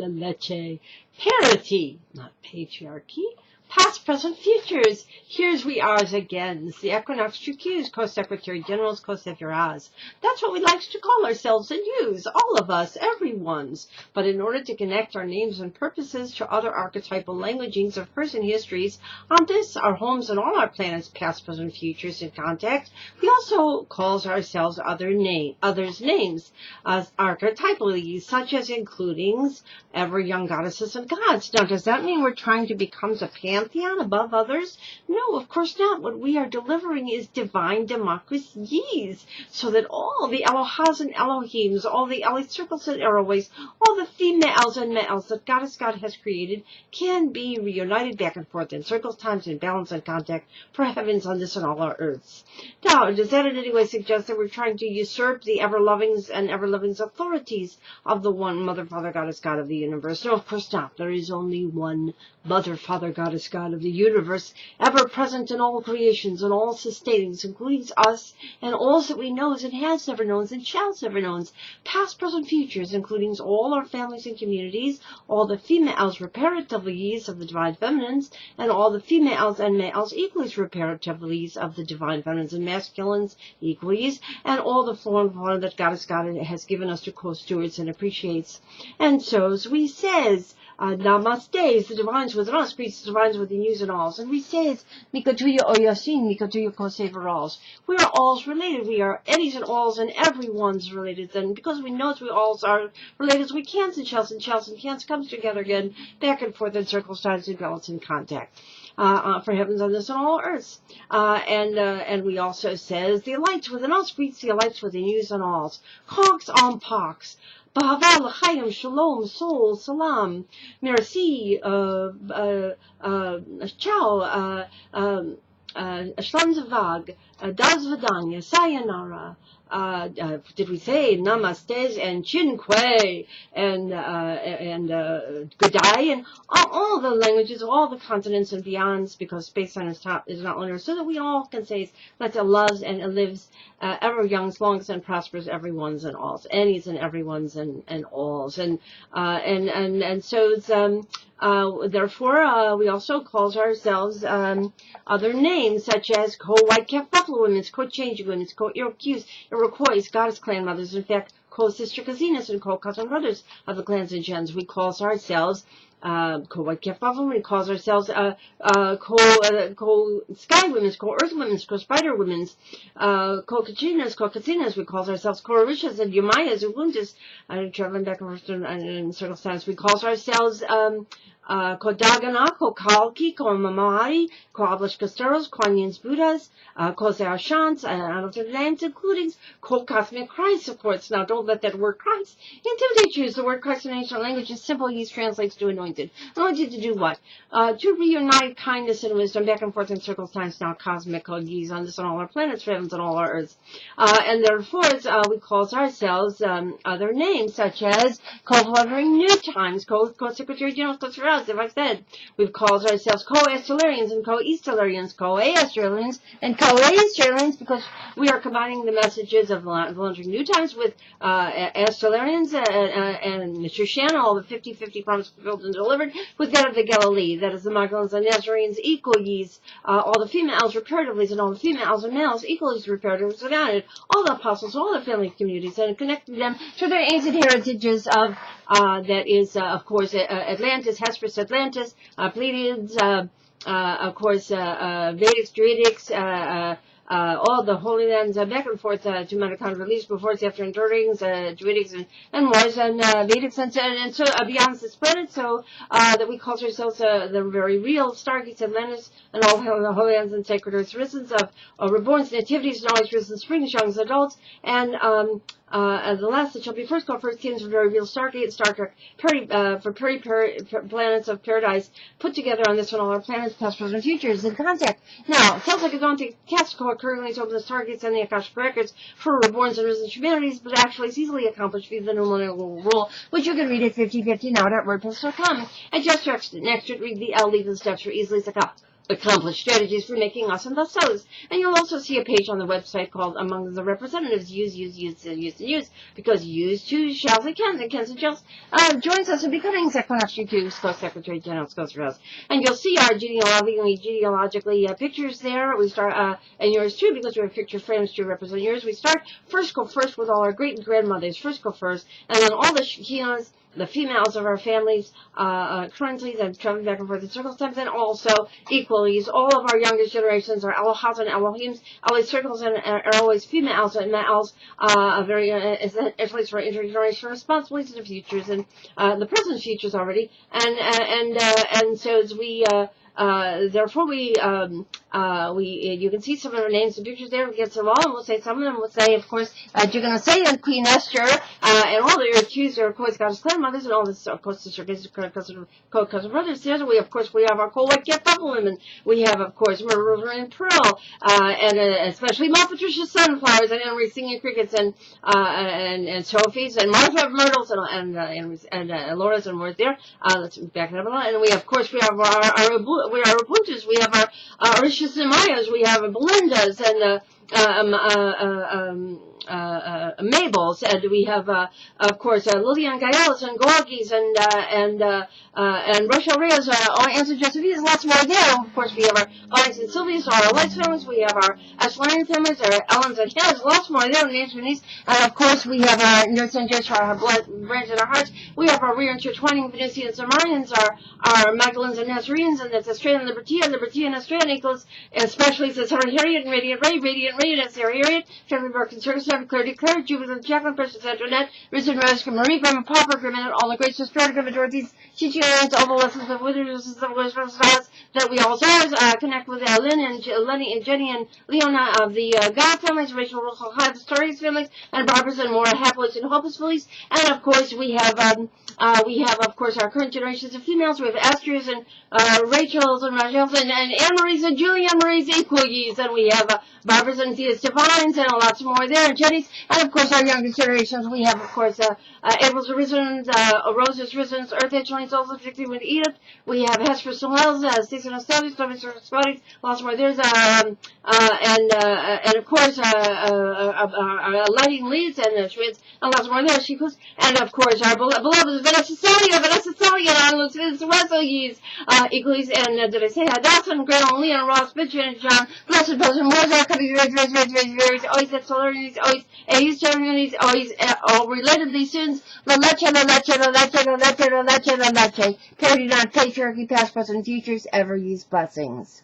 Leche. Parity, not patriarchy. Past, present, futures. Here's we ours again. It's the Equinoxtrueqsz, Co-Secretary Generals, Co-Secretary. That's what we like to call ourselves and use. All of us, everyone's. But in order to connect our names and purposes to other archetypal languagings of person histories on this, our homes, and all our planets, past, present, futures, in context, we also calls ourselves others' names, archetypally, such as including ever young goddesses and gods. Now, does that mean we're trying to become a pantheon above others? No, of course not. What we are delivering is divine democracies, so that all the Elohas and Elohims, all the Eli circles and arrowways, all the females and males that Goddess God has created can be reunited back and forth in circles, times, in balance and contact for heavens on this and all our earths. Now, does that in any way suggest that we're trying to usurp the ever-lovings and ever-lovings authorities of the one Mother, Father, Goddess, God of the universe? No, of course not. There is only one Mother, Father, Goddess, God of the universe, ever present in all creations and all sustainings, including us and all that we knows and has never known and shall never known, past, present, futures, including all our families and communities, all the females reparatively of the divine feminines, and all the females and males equally reparatively of the divine feminines and masculines equally, and all the flora and fauna that Goddess God has given us to co-stewards and appreciates. And so, as we says, Namaste is the divines within us, greets the divines within yous and alls. And we says, Mikatuya Oyasin, Mikatuya Kosever alls. We are alls related. We are eddies and alls, and everyone's related. And because we know that we alls are related, we cans and shells and cans comes together again, back and forth in circles, times, and balance in contact. For heavens on this and all earths. And we also says, the lights within us greets the lights within yous and alls. Conks on pox. Bahava l'chaim, shalom, sol, salam, merci, ciao, shlanzavag, das vidanya, sayonara, did we say namaste and chinque and good day, and all the languages of all the continents and beyonds, because space-time is not linear, so that we all can say let's loves and lives ever youngs, longs, and prospers everyone's and alls, any's and everyone's and alls, and so it's therefore, we also calls ourselves other names, such as co-white calf buffalo women's, co-changing women's, Iroquois, goddess clan mothers, in fact, co-sister Kazinas and co-cousin brothers of the clans and gens. We calls ourselves co-white calf buffalo, we calls ourselves co-sky women's, co-earth women's, co-spider women's, co-kachinas, we calls ourselves co-orishas and yumayas, ubuntus, traveling back and forth in circle times. We calls ourselves Kodagana, Kokalki, Komamari, Koablish Costeros, Kuanyins Buddhas, Kozarashans, and other names, including Couszmic Chrisztsz, of course. Now, don't let that word Christ intimidate you. The word Christ in ancient language is simple. He translates to anointed. Anointed to do what? To reunite kindness and wisdom back and forth in circles, times, now cosmic, Yis on this and all our planets, heavens, and all our earths. And therefore, we call ourselves other names, such as co-fluttering new times, co-secretary general, as I said, we've called ourselves co-Estelarians and co-Eastelarians, co-Astralians, and co-Astralians, because we are combining the messages of launching new times with Estelarians and Mr. Shannon, all the 50-50 promises fulfilled and delivered, with that of the Galilee, that is the Magdalens and Nazarenes, equally, all the females reparatively, and all the females and males equally reparatively surrounded, all the apostles, all the family communities, and connected them to their ancient heritages of, that is, of course, Atlantis, Hesperus, Atlantis, Pleiadians, of course, Vedics, Druidics, all the Holy Lands, back and forth, to Manakand release before it's after endurings, Druidics and Mars and Vedics, and so beyond this planet, so that we call ourselves the very real Stargates, Atlantis, and all the Holy Lands and Sacred Earths, risen of reborns, nativities, and always risen springs, young adults, and the last that shall be first called first kings, for very real Stargate, Star Trek, planets of paradise, put together on this one, all our planets, past, present, futures, in contact. Now, it sounds like it's going to cast currently to open the Stargates and the Akashic records for reborns and risen humanities, but actually it's easily accomplished via the numerical rule, which you can read at 5050 now at WordPress.com. And just next to read the L, leave the steps for easily suck up. accomplished strategies for making awesome bestsellers. And you'll also see a page on the website called Among the Representatives. Use, because use too shall they can. And Ken Suggests joins us in becoming Equinoxtrueqsz Co-Secretary General COCHRISTSZ. And you'll see our genealogically pictures there. We start, and yours too, because we have picture frames to represent yours. We start first go first with all our great grandmothers. First go first, and then all the Shekinahs, the females of our families, currently, then traveling back and forth in circles times, and also equally, all of our youngest generations are Elohas and Elohims, always circles, and are always females and males, very, at least for intergenerational responsibilities in the futures, and the present futures already, and so as we, therefore you can see some of our names and pictures there. We get them all, and we'll say some of them. We'll say, of course, you're going to say Queen Esther, and all the accused are, of course, God's grandmothers, and all this, of course, sister, cousin brothers. There's, we have our co-white gift women. We have, of course, Murder and Pearl, and especially Ma Patricia's Sunflowers, and Henry Singing Crickets, and Sophie's, and Martha Myrtles, and Laura's, and we're there. Let's back it up a lot. And we, of course, we have our Ubuntus, we have our Arishas and Mayas, we have Belinda's, and Mabel's, and we have, of course, Lillian Gael's, and Gorgis, and Rochelle Reyes, Aunts and Josephines, lots more there. Of course, we have our Aunts and Sylvia's, our Lights families, we have our Ashlarian families, our Ellens and Hannah's, lots more there, names and names. And of course, we have our Nurse and Josh, our blood branch in our hearts. We have our reintertwining Venusians and Marians, our Magdalenes and Nazarenes, and that's Australian Liberty and Australian equals, especially says Harriet and Radiant Ray, that's Sarah Harriet, Trevor Burke and Circus, Claire, Jupiter, Jacqueline, Precious Antoinette, Risen Rose, Marie, Grandma, Papa, Grandma, all the great sisters, Grandma, Dorothy's, Chichians, all the lessons of withers, that we all stars, connect with Lenny and Jenny and Leona of the God families, Rachel, Russell, Hyde, the Stories families, and Barbara's and more Hapless and Hopeless families. And of course, we have, of course, our current generations of females. We have Astria's and Rachel's and Rachel's and Anne-Marie's and Julie Anne-Marie's equals, and we have Barbara's and Thea's Divines, and lots more there, and Jenny's. And of course, our youngest generations, we have, of course, April's Risen, Rose's Risen, Earth Angelines, also 60 with Edith. We have Hesper's Wells, Stacey and Sally, Scotty, lots more. There's, and of course, Lighting Leads, and Schwitz, and lots more there, Shikos. And of course, our beloved Vanessa Celia, and Lucinda Wesselye's, equals, and did I say Dawson, Grant, Leon, Ross, Bitchin, and John, Blessed Person, Mozart, coming very, always at Solarities, always, he's Germany's, always, all related these students, La Leche, Parity, not patriarchy, past, present, futures, ever use blessings.